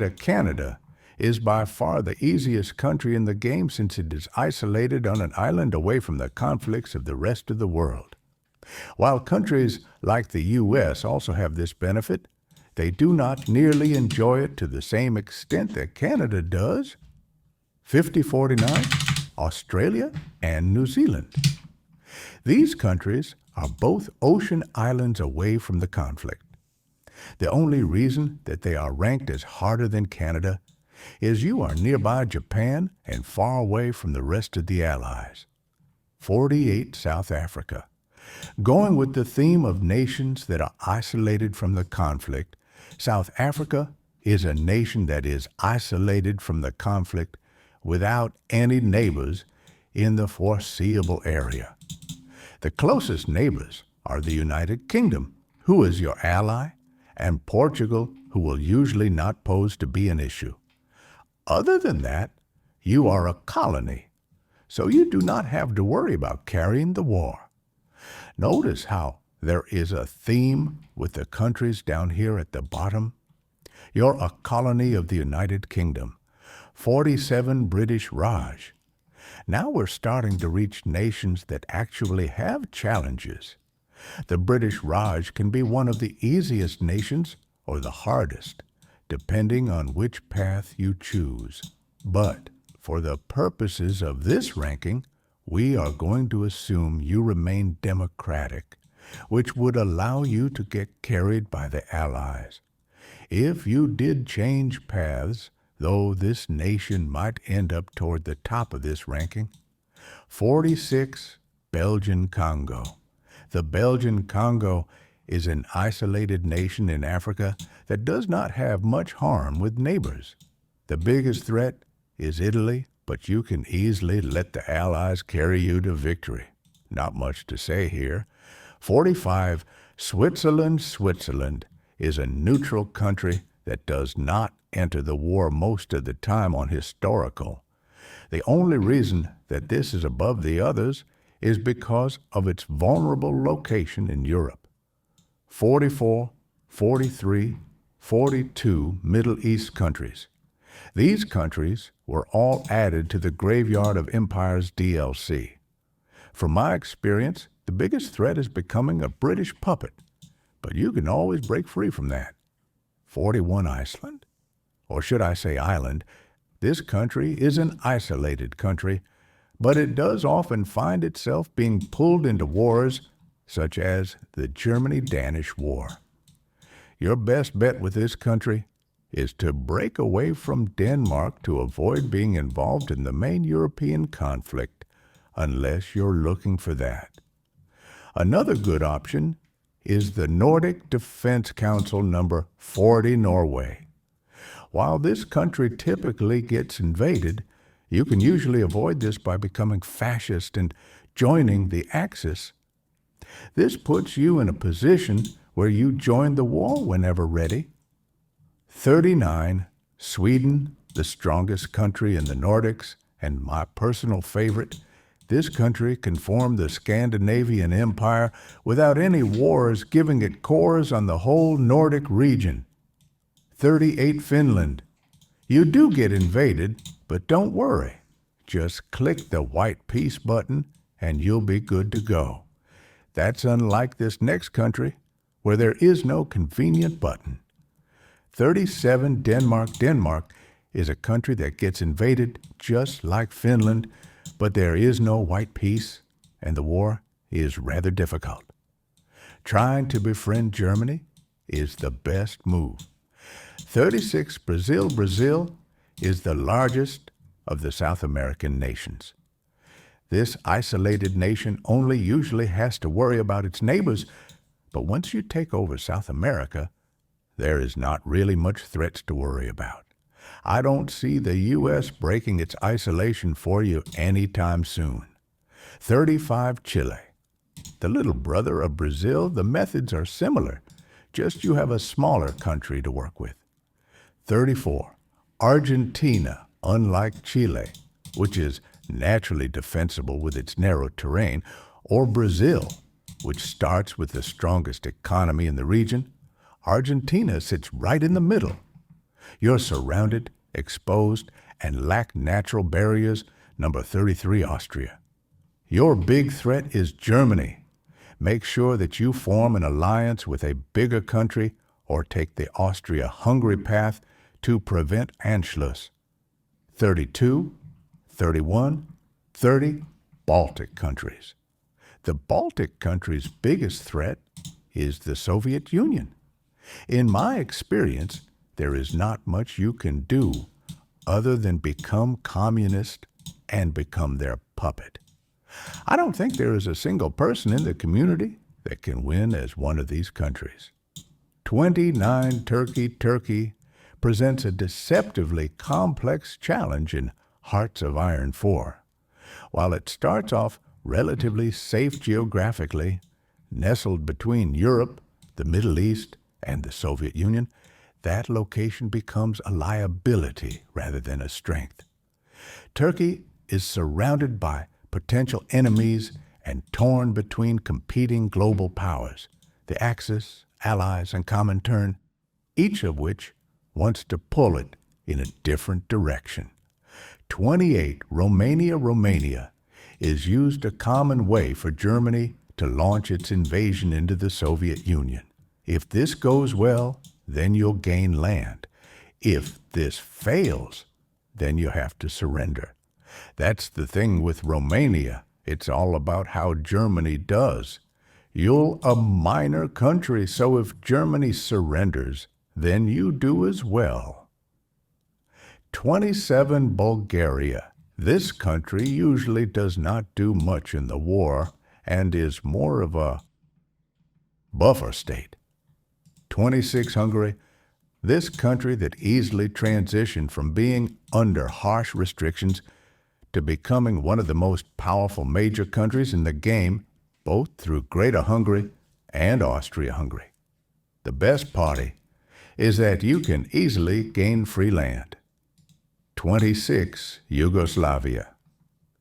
Canada is by far the easiest country in the game since it is isolated on an island away from the conflicts of the rest of the world. While countries like the U.S. also have this benefit, they do not nearly enjoy it to the same extent that Canada does. 5049, Australia, and New Zealand. These countries are both ocean islands away from the conflict. The only reason that they are ranked as harder than Canada is you are nearby Japan and far away from the rest of the Allies. 48, South Africa. Going with the theme of nations that are isolated from the conflict, South Africa is a nation that is isolated from the conflict without any neighbors in the foreseeable area. The closest neighbors are the United Kingdom, who is your ally, and Portugal, who will usually not pose to be an issue. Other than that, you are a colony, so you do not have to worry about carrying the war. Notice how there is a theme with the countries down here at the bottom. You're a colony of the United Kingdom, 47 British Raj. Now we're starting to reach nations that actually have challenges. The British Raj can be one of the easiest nations or the hardest, depending on which path you choose. But for the purposes of this ranking, we are going to assume you remain democratic, which would allow you to get carried by the Allies. If you did change paths, though this nation might end up toward the top of this ranking, 46, Belgian Congo. The Belgian Congo is an isolated nation in Africa that does not have much harm with neighbors. The biggest threat is Italy, but you can easily let the Allies carry you to victory. Not much to say here. 45, Switzerland. Switzerland is a neutral country that does not enter the war most of the time on historical. The only reason that this is above the others is because of its vulnerable location in Europe. 44, 43, 42 Middle East countries. These countries were all added to the graveyard of empires DLC. From my experience, the biggest threat is becoming a British puppet, but you can always break free from that. 41 Iceland, or should I say island. This country is an isolated country, but it does often find itself being pulled into wars such as the Germany-Danish War. Your best bet with this country is to break away from Denmark to avoid being involved in the main European conflict, unless you're looking for that. Another good option is the Nordic Defense Council number 40 Norway. While this country typically gets invaded, you can usually avoid this by becoming fascist and joining the Axis. This puts you in a position where you join the war whenever ready. 39, Sweden, the strongest country in the Nordics, and my personal favorite. This country can form the Scandinavian Empire without any wars giving it cores on the whole Nordic region. 38, Finland. You do get invaded, but don't worry. Just click the white peace button and you'll be good to go. That's unlike this next country, where there is no convenient button. 37, Denmark. Denmark is a country that gets invaded just like Finland, but there is no white peace, and the war is rather difficult. Trying to befriend Germany is the best move. 36, Brazil. Brazil is the largest of the South American nations. This isolated nation only usually has to worry about its neighbors, but once you take over South America, there is not really much threats to worry about. I don't see the U.S. breaking its isolation for you anytime soon. 35, Chile. The little brother of Brazil, the methods are similar, just you have a smaller country to work with. 34, Argentina. Unlike Chile, which is naturally defensible with its narrow terrain, or Brazil, which starts with the strongest economy in the region, Argentina sits right in the middle. You're surrounded, exposed, and lack natural barriers. Number 33, Austria. Your big threat is Germany. Make sure that you form an alliance with a bigger country or take the Austria-Hungary path to prevent Anschluss. 32, 31, 30, Baltic countries. The Baltic countries' biggest threat is the Soviet Union. In my experience, there is not much you can do other than become communist and become their puppet. I don't think there is a single person in the community that can win as one of these countries. 29 Turkey presents a deceptively complex challenge in Hearts of Iron 4. While it starts off relatively safe geographically, nestled between Europe, the Middle East, and the Soviet Union, that location becomes a liability rather than a strength. Turkey is surrounded by potential enemies and torn between competing global powers, the Axis, Allies, and Comintern, each of which wants to pull it in a different direction. 28 Romania is used a common way for Germany to launch its invasion into the Soviet Union. If this goes well, then you'll gain land. If this fails, then you have to surrender. That's the thing with Romania. It's all about how Germany does. You're a minor country, so if Germany surrenders, then you do as well. 27 Bulgaria. This country usually does not do much in the war and is more of a buffer state. 26 Hungary. This country that easily transitioned from being under harsh restrictions to becoming one of the most powerful major countries in the game, both through Greater Hungary and Austria-Hungary. The best party is that you can easily gain free land. 26 Yugoslavia.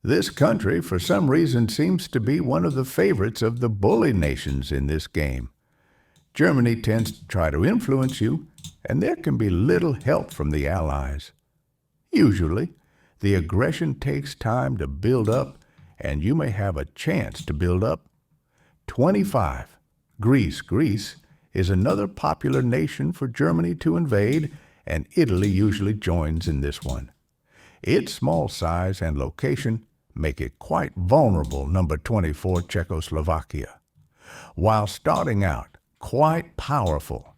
This country, for some reason, seems to be one of the favorites of the bully nations in this game. Germany tends to try to influence you, and there can be little help from the Allies. Usually, the aggression takes time to build up, and you may have a chance to build up. 25. Greece. Greece is another popular nation for Germany to invade, and Italy usually joins in this one. Its small size and location make it quite vulnerable. Number 24, Czechoslovakia. While starting out quite powerful,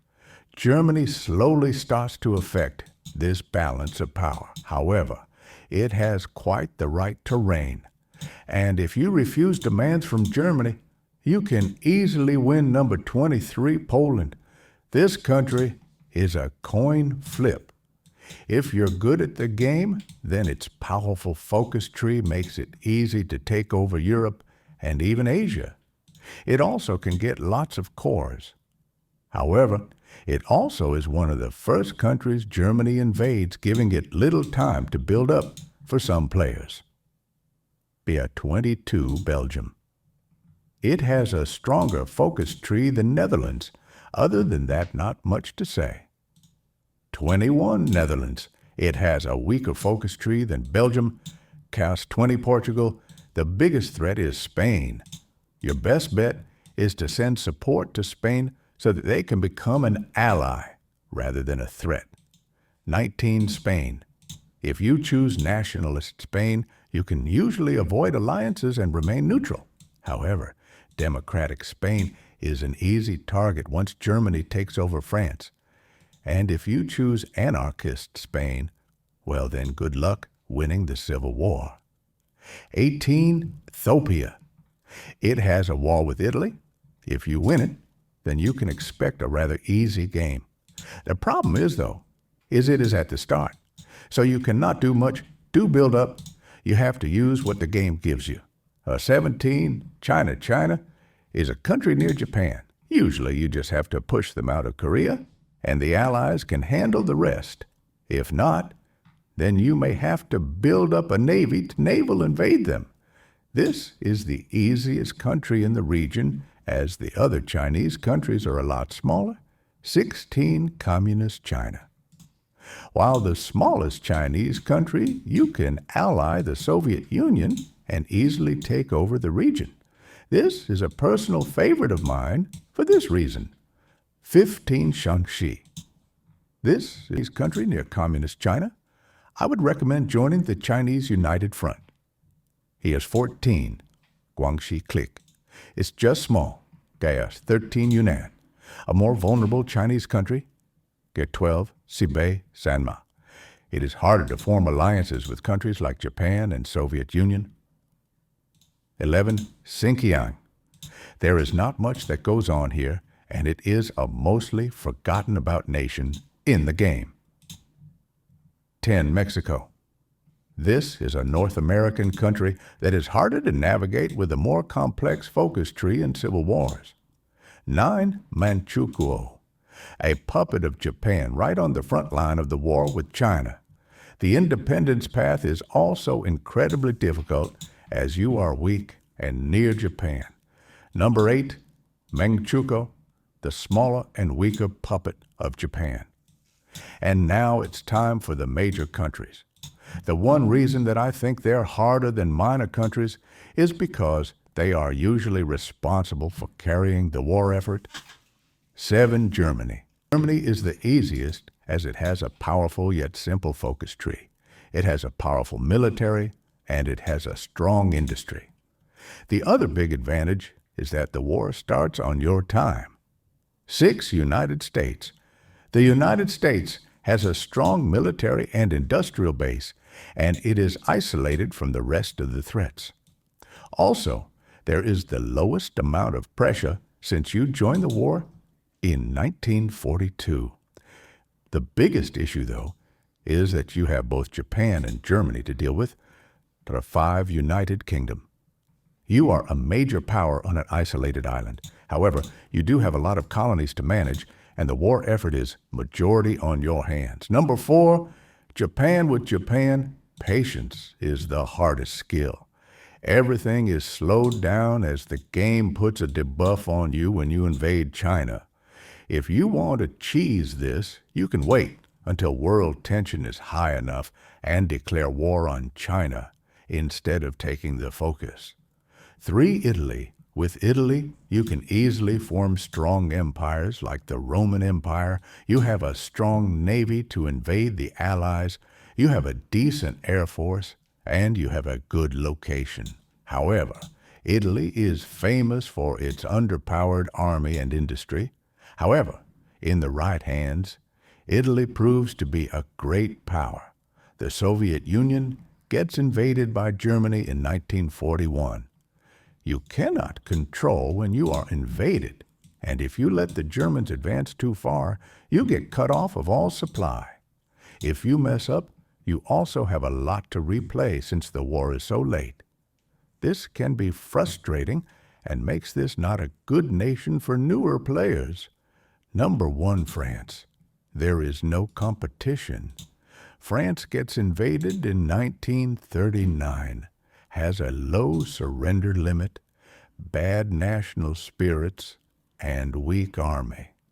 Germany slowly starts to affect this balance of power. However, it has quite the right terrain, and if you refuse demands from Germany, you can easily win. Number 23, Poland. This country is a coin flip. If you're good at the game, then its powerful focus tree makes it easy to take over Europe and even Asia. It also can get lots of cores. However, it also is one of the first countries Germany invades, giving it little time to build up for some players. Be 22, Belgium. It has a stronger focus tree than Netherlands. Other than that, not much to say. 21, Netherlands. It has a weaker focus tree than Belgium. Cast 20, Portugal. The biggest threat is Spain. Your best bet is to send support to Spain so that they can become an ally rather than a threat. 19, Spain. If you choose nationalist Spain, you can usually avoid alliances and remain neutral. However, democratic Spain is an easy target once Germany takes over France. And if you choose anarchist Spain, well then good luck winning the Civil War. 18, Ethiopia. It has a war with Italy. If you win it, then you can expect a rather easy game. The problem is, though, it is at the start. So you cannot do much to build up. You have to use what the game gives you. 17, China. China is a country near Japan. Usually you just have to push them out of Korea, and the Allies can handle the rest. If not, then you may have to build up a navy to naval invade them. This is the easiest country in the region, as the other Chinese countries are a lot smaller. 16, Communist China. While the smallest Chinese country, you can ally the Soviet Union and easily take over the region. This is a personal favorite of mine for this reason. 15 Shaanxi. This is a country near communist China. I would recommend joining the Chinese United Front. He has 14, Guangxi Click. It's just small, Gaia's 13 Yunnan. A more vulnerable Chinese country, get 12, Sibei, Sanma. It is harder to form alliances with countries like Japan and Soviet Union. 11, Xinjiang. There is not much that goes on here, and it is a mostly forgotten about nation in the game. 10, Mexico. This is a North American country that is harder to navigate with a more complex focus tree and civil wars. 9, Manchukuo, a puppet of Japan right on the front line of the war with China. The independence path is also incredibly difficult as you are weak and near Japan. Number 8, Manchukuo, the smaller and weaker puppet of Japan. And now it's time for the major countries. The one reason that I think they're harder than minor countries is because they are usually responsible for carrying the war effort. 7, Germany. Germany is the easiest as it has a powerful yet simple focus tree. It has a powerful military, and it has a strong industry. The other big advantage is that the war starts on your time. 6, United States. The United States has a strong military and industrial base, and it is isolated from the rest of the threats. Also, there is the lowest amount of pressure since you joined the war in 1942. The biggest issue, though, is that you have both Japan and Germany to deal with, the 5, United Kingdom. You are a major power on an isolated island. However, you do have a lot of colonies to manage, and the war effort is majority on your hands. Number 4, Japan with Japan, patience is the hardest skill. Everything is slowed down as the game puts a debuff on you when you invade China. If you want to cheese this, you can wait until world tension is high enough and declare war on China instead of taking the focus. 3, Italy. With Italy, you can easily form strong empires like the Roman Empire. You have a strong navy to invade the Allies. You have a decent air force, and you have a good location. However, Italy is famous for its underpowered army and industry. However, in the right hands, Italy proves to be a great power. The Soviet Union gets invaded by Germany in 1941. You cannot control when you are invaded, and if you let the Germans advance too far, you get cut off of all supply. If you mess up, you also have a lot to replay since the war is so late. This can be frustrating and makes this not a good nation for newer players. Number 1, France. There is no competition. France gets invaded in 1939. Has a low surrender limit, bad national spirits, and weak army.